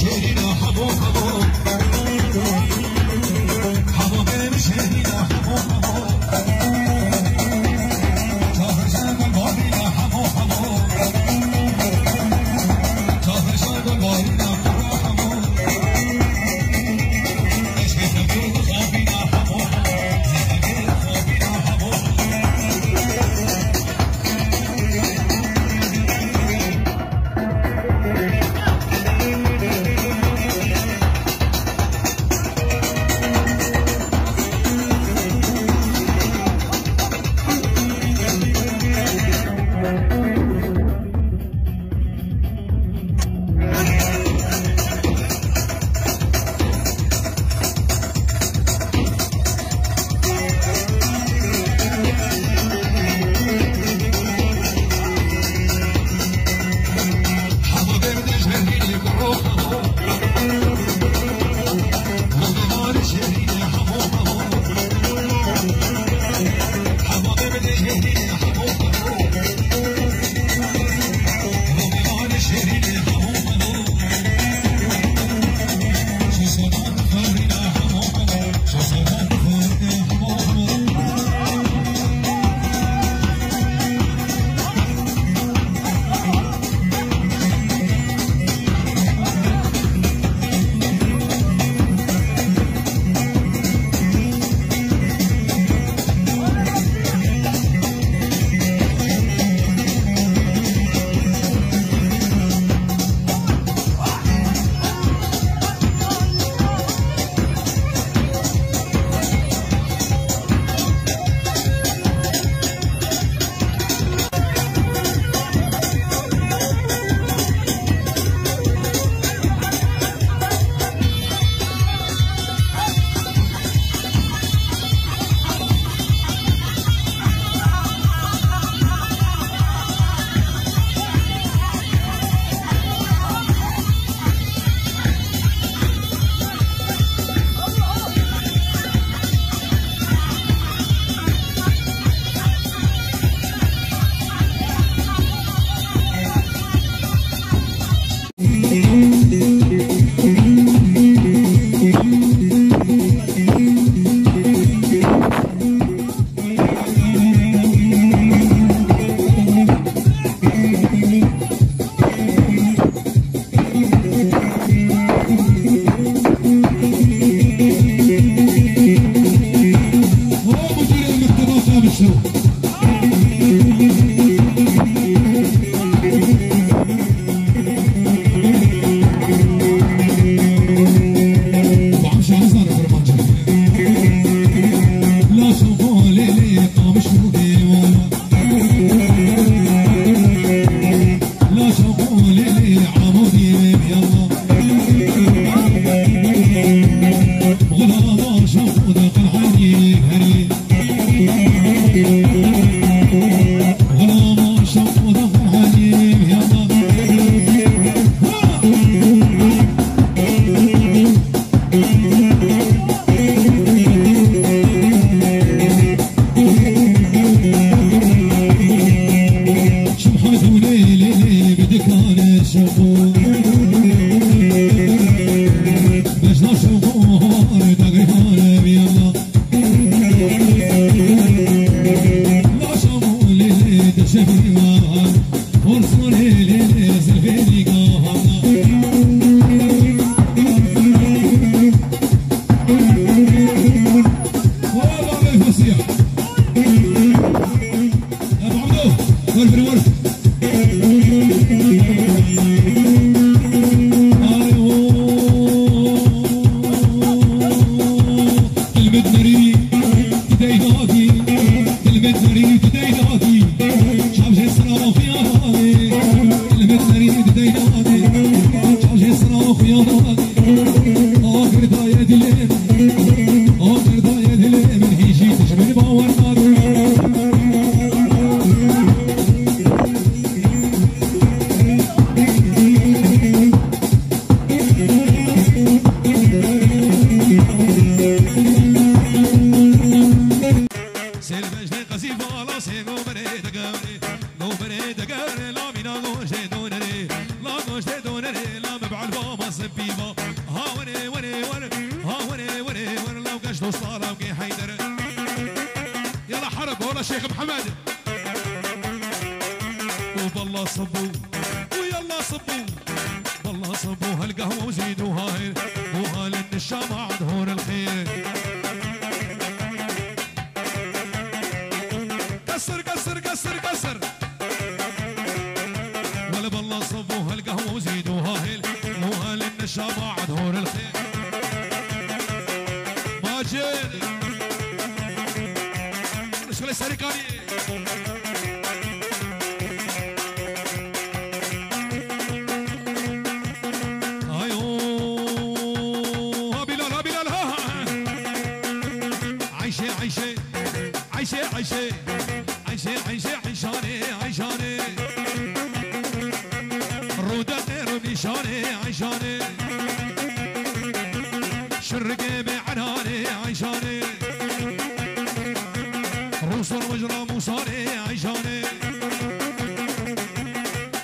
شيرين حبو حبو مجد وصالة وقي حيدر. يلا حرب ولا شيخ محمد وبالله صبوا ويلا صبوا بالله صبوا هالقهوة وزيدوا هاي وهال النشامة عندهون الخير. كسر كسر كسر كسر ولا بالله صبوا هالقهوة وزيدوا هاي وهال النشامة عندهون الخير. ماجد نشغل السريكاني عيشة عيشة عيشة عيشة عيشاني عيشاني رودة غير نشاني عيشاني شرقي بعناني عيشاني روس المجرى موصاني عيشاني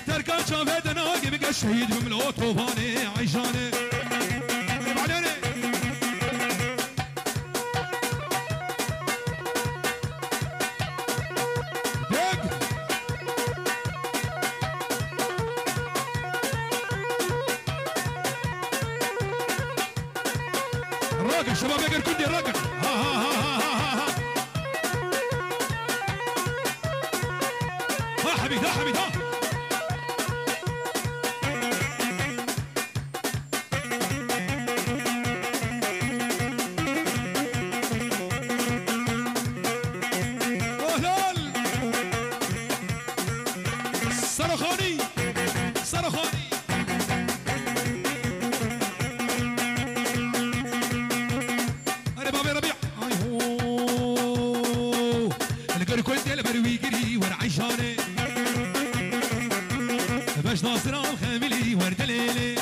تركان شافت ناقي بقى الشهيد بملو طوفاني عيشاني. الراجل شباب يقر كندي الراجل ها ها ها ها ها ها حبيب ها حبيب ها اهلال صرخاني صرخاني عيشاني باش ناصر الخاملي ورد ليلي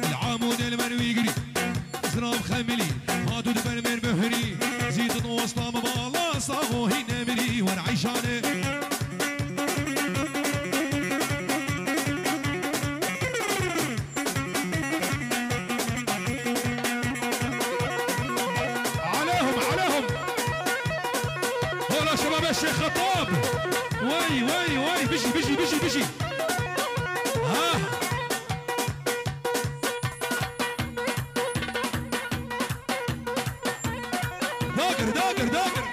العامود المروي قري زراب خاملي هادو دبرمر مهري زيد وسطام بالله صاغو هنا مري ور عيشاني. الشيخ خطاب وي وي وي بيجي بيجي بيجي بيجي ها داقر داقر داقر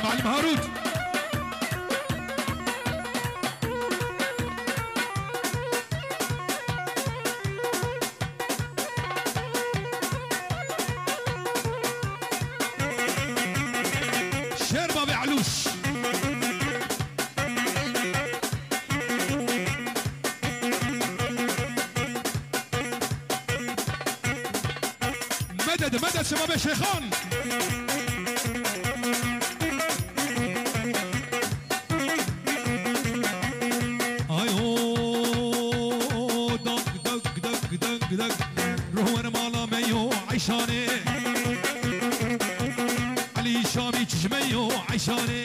معلم هارود مدد مدد شباب الشيخان ايوه دق دق دق دق دق روح مالا ميو عيشاني علي شامي تجميو عيشاني